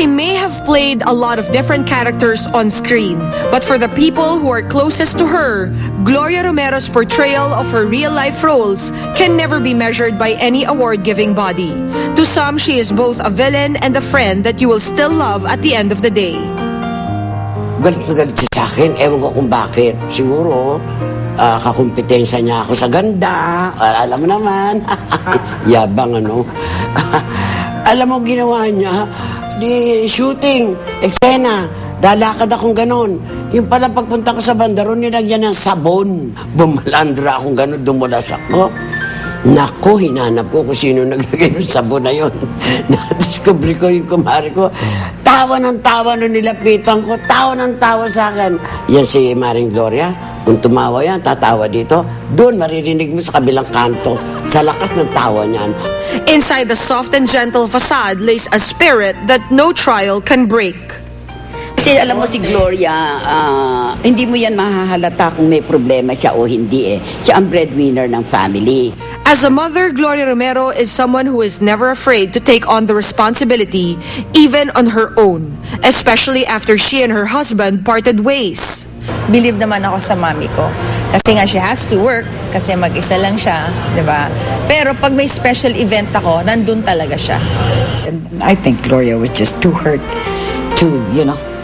She may have played a lot of different characters on screen, but for the people who are closest to her, Gloria Romero's portrayal of her real-life roles can never be measured by any award-giving body. To some, she is both a villain and a friend that you will still love at the end of the day. Galit na galit siya sa akin. Ewan ko kung bakit. Siguro, kakumpetensya niya ako sa ganda. Alam mo naman. Yabang, ano. Alam mo, ginawa niya, di shooting, eksena, dalakad akong ganon. Yung pala pagpunta ko sa bandaron, nilagyan ng sabon. Bumalandra akong ganon, dumulas ako. Naku, hinanap ko kung sino naglagay ng sabon na yun. Na-discover ko yung kumari ko. Tawa ng tawa nung nilapitan ko. Tawa ng tawa sa akin. Yan si Maring Gloria. Kung tumawa yan, tatawa dito. Doon, maririnig mo sa kabilang kanto. Sa lakas ng tawa niyan. Inside the soft and gentle facade lays a spirit that no trial can break. Kasi alam mo si Gloria, hindi mo yan mahahalata kung may problema siya o hindi eh. Siya ang breadwinner ng family. As a mother, Gloria Romero is someone who is never afraid to take on the responsibility, even on her own, especially after she and her husband parted ways. Believe naman ako sa mami ko. Kasi nga she has to work, kasi mag-isa lang siya, di ba? Pero pag may special event ako, nandun talaga siya. And I think Gloria was just too hurt to,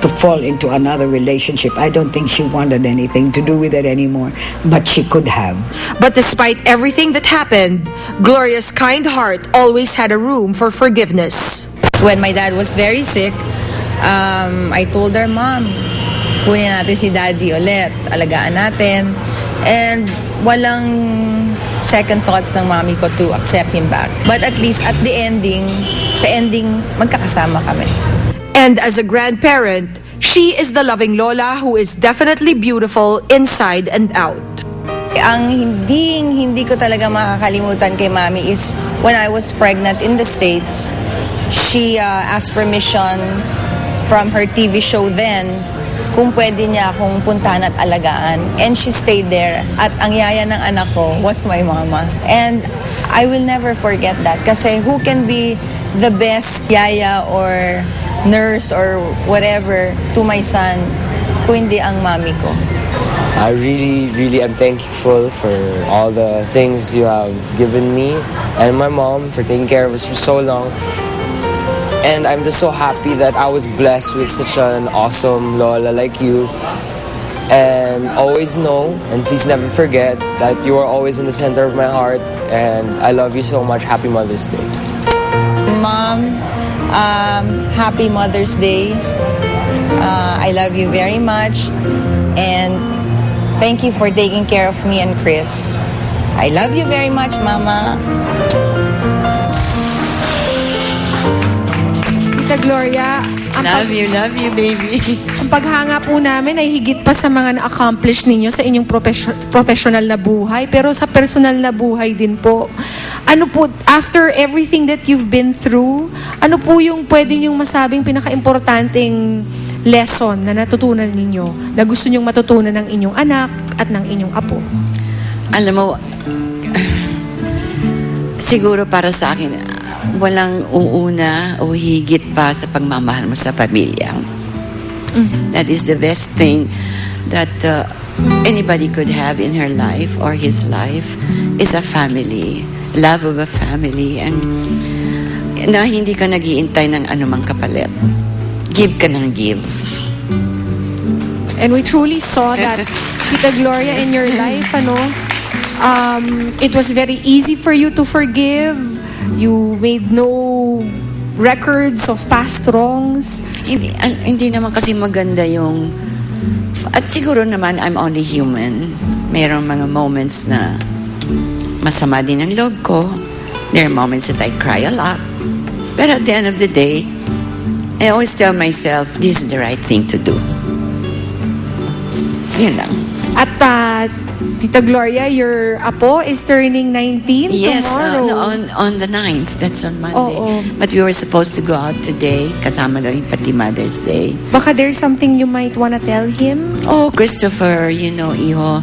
to fall into another relationship. I don't think she wanted anything to do with it anymore, but she could have. But despite everything that happened, Gloria's kind heart always had a room for forgiveness. When my dad was very sick, I told her, Mom, kunin natin si Daddy ulit, alagaan natin. And walang second thoughts ng mami ko to accept him back. But at least at the ending, sa ending, magkakasama kami. And as a grandparent, she is the loving Lola who is definitely beautiful inside and out. Ang hindi ko talaga makakalimutan kay Mami is when I was pregnant in the States, she asked permission from her TV show then kung pwede niya akong puntahan at alagaan. And she stayed there. At ang yaya ng anak ko was my mama. And I will never forget that. Kasi who can be the best yaya or nurse or whatever to my son kung hindi ang mami ko. I really am thankful for all the things you have given me and my mom for taking care of us for so long. And I'm just so happy that I was blessed with such an awesome Lola like you. And always know, and please never forget, that you are always in the center of my heart. And I love you so much. Happy Mother's Day. Mom, happy Mother's Day. I love you very much. And thank you for taking care of me and Chris. I love you very much, Mama. Tita Gloria, Love you, baby. ang paghanga po namin ay higit pa sa mga na-accomplish ninyo sa inyong professional na buhay, pero sa personal na buhay din po. Ano po, after everything that you've been through, ano po yung pwede niyong masabing pinaka-importanting lesson na natutunan ninyo, na gusto niyong matutunan ng inyong anak at ng inyong apo? Alam mo, siguro para sa akin, walang uuna o higit pa sa pagmamahal mo sa pamilya. That is the best thing that anybody could have in her life or his life is a family. Love of a family, and na hindi ka nag-iintay ng anumang kapalit. Give ka ng give. And we truly saw that, Tita Gloria, in your life, it was very easy for you to forgive. You made no records of past wrongs. Hindi naman kasi maganda yung... At siguro naman, I'm only human. Mayroong mga moments na masama din ang loob ko. There are moments that I cry a lot. But at the end of the day, I always tell myself, this is the right thing to do. Yun lang. At Tita Gloria, your apo is turning 19 tomorrow. On the 9th. That's on Monday. Oo. But we were supposed to go out today. Kasama na rin pati Mother's Day. Baka there's something you might wanna tell him? Oh, Christopher, Iho,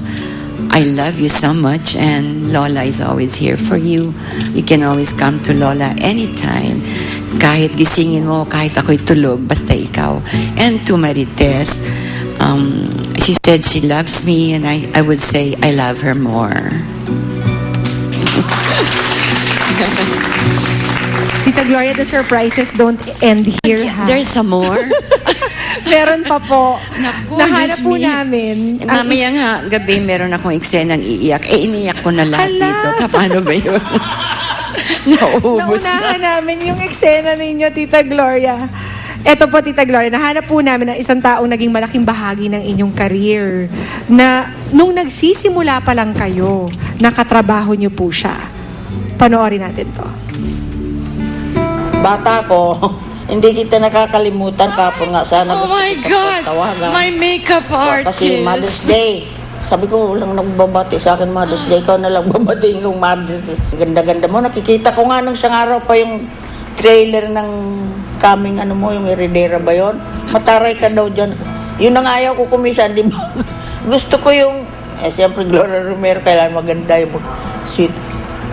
I love you so much, and Lola is always here for you. You can always come to Lola anytime. kahit gisingin mo, kahit ako'y tulog, basta ikaw. And to Marites, she said she loves me, and I would say I love her more. Tita Gloria, the surprises don't end here, ha? There's some more. Meron pa po. Naku, Nahanap Diyos po me. namin. Mamayang gabi, meron akong eksenang iiyak. Iniyak ko na lahat Hala! dito. Paano ba yun? Nauubos Naunahan na. namin yung eksena ninyo, Tita Gloria. Eto po, Tita Gloria, nahanap po namin ng isang taong naging malaking bahagi ng inyong career na nung nagsisimula pa lang kayo, nakatrabaho niyo po siya. Panoorin natin to. Bata ko, hindi kita nakakalimutan. Kapon nga sana Oh gusto my kita God! tawagan. My makeup artist! Kasi Mother's Day. Sabi ko, walang nagbabati sa akin Mother's Day. Ikaw na lang babatiin yung Mother's Day. Ganda-ganda mo. Nakikita ko nga nung isang araw pa yung trailer ng coming ano mo, yung Heredera ba yun? Mataray ka daw dyan. Yun ang ayaw ko kumisan, di ba? Gusto ko yung, siyempre Gloria Romero, kailangan maganda yung sweet.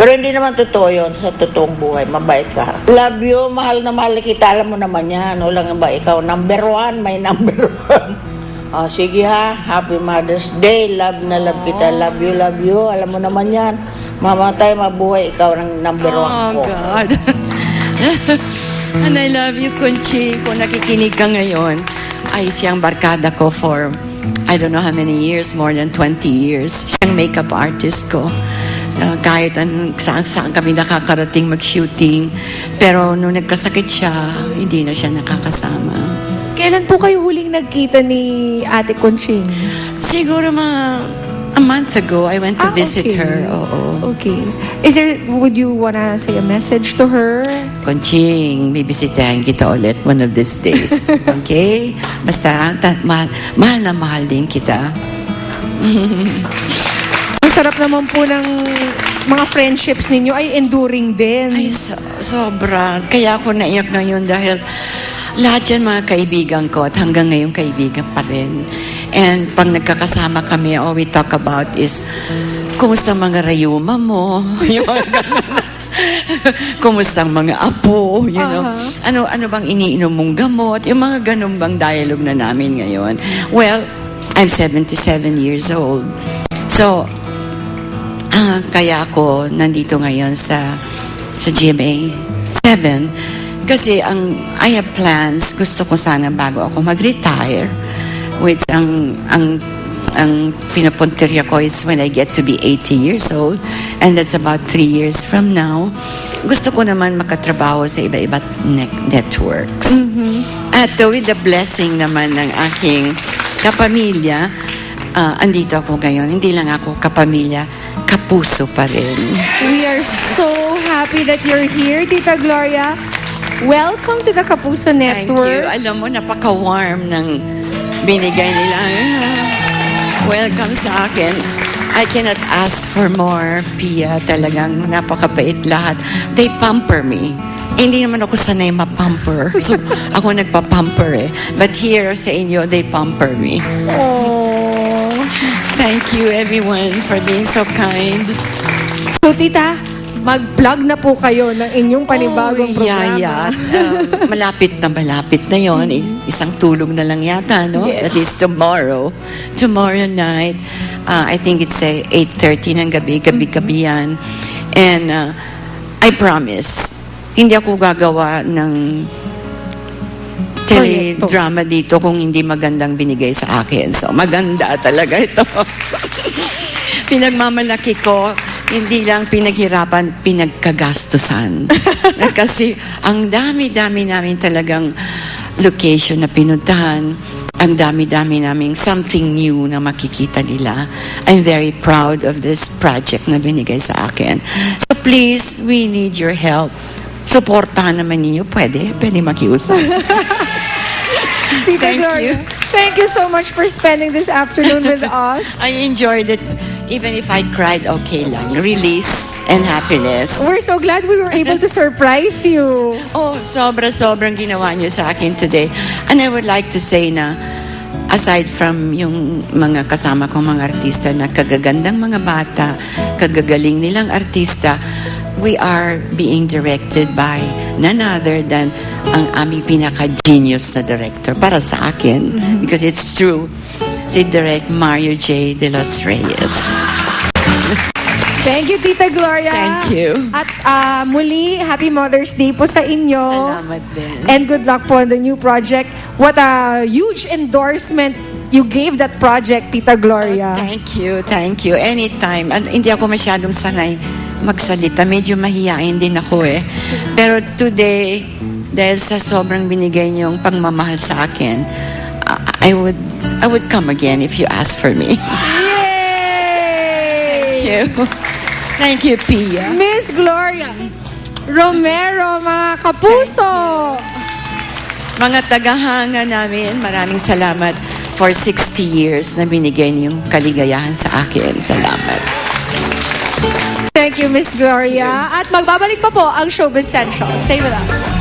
Pero hindi naman totoo yun sa totoong buhay. Mabait ka. Love you, mahal na mahal kita. Alam mo naman yan. Walang ba ikaw number 1, may number 1. Sige ha, Happy Mother's Day. Love na love kita. Love you. Alam mo naman yan. Mamatay, mabuhay, ikaw ng number 1 ko. Oh, God. And I love you, Conchi. Kung nakikinig ka ngayon, ay siyang barkada ko for I don't know how many years, more than 20 years. Siyang makeup artist ko. Kahit saan kami nakakarating mag-shooting. Pero nung nagkasakit siya, hindi na siya nakakasama. Kailan po kayo huling nagkita ni Ate Conching? Siguro a month ago, I went to visit okay. her. Oo. Okay. Would you wanna say a message to her? Conching, bibisitahin kita ulit one of these days. Okay? Basta, mahal na mahal din kita. Masarap naman po ng mga friendships ninyo ay enduring din. Ay, sobra. Kaya ako naiyak ngayon dahil lahat yan mga kaibigan ko at hanggang ngayon kaibigan pa rin. And pag nagkakasama kami, all we talk about is kumusta mga rayuma mo? Yung mga ganun. Kumusta ang mga apo? You know? Ano bang iniinom mong gamot? Yung mga ganun bang dialogue na namin ngayon? Well, I'm 77 years old. So, kaya ako nandito ngayon sa GMA 7 kasi I have plans. Gusto ko sana bago ako mag-retire, which ang pinapuntirya ko is when I get to be 80 years old, and that's about 3 years from now. Gusto ko naman makatrabaho sa iba-iba networks. At with the blessing naman ng aking kapamilya, andito ako ngayon. Hindi lang ako kapamilya, kapuso pa rin. We are so happy that you're here, Tita Gloria. Welcome to the Kapuso Thank you. Network. Alam mo, napaka-warm ng binigay nila. Welcome sa akin. I cannot ask for more, Pia. Talagang napakabait lahat. They pamper me. Hindi naman ako sanay ma-pamper. So, ako nagpa-pamper eh. But here sa inyo, they pamper me. Oh. Thank you, everyone, for being so kind. So, Tita, mag-plug na po kayo ng inyong panibagong programa. Yeah. Malapit na yon. Isang tulog na lang yata, no? Yes. That is tomorrow. Tomorrow night. I think it's 8:30 ng gabi yan. And I promise, hindi ako gagawa ng teledrama dito kung hindi magandang binigay sa akin. So, maganda talaga ito. Pinagmamalaki ko, hindi lang pinaghirapan, pinagkagastusan. Kasi ang dami-dami namin talagang location na pinuntahan, ang dami-dami naming something new na makikita nila. I'm very proud of this project na binigay sa akin. So please, we need your help. Suportahan naman ninyo. Pwede makiusap. Tita Thank Gloria, you. thank you so much for spending this afternoon with us. I enjoyed it. Even if I cried, okay lang. Release and happiness. We're so glad we were able to surprise you. Oh, sobrang ginawa niyo sa akin today. And I would like to say na, aside from yung mga kasama kong mga artista na kagagandang mga bata, kagagaling nilang artista, we are being directed by none other than ang aming pinaka-genius na director para sa akin. Because it's true, si Direk Mario J. de los Reyes. Thank you, Tita Gloria. Thank you. At muli, Happy Mother's Day po sa inyo. Salamat din. And good luck po on the new project. What a huge endorsement you gave that project, Tita Gloria. Thank you, thank you. Anytime. Hindi ako masyadong sanay magsalita. Medyo mahihain din ako eh. Pero today, dahil sa sobrang binigay niyong pagmamahal sa akin, I would come again if you ask for me. Yay! Thank you. Thank you, Pia. Miss Gloria Romero, mga kapuso. Mga tagahanga namin, maraming salamat for 60 years na binigay niyong kaligayahan sa akin. Salamat. Thank you, Miss Gloria. At magbabalik pa po ang Showbiz Central. Stay with us.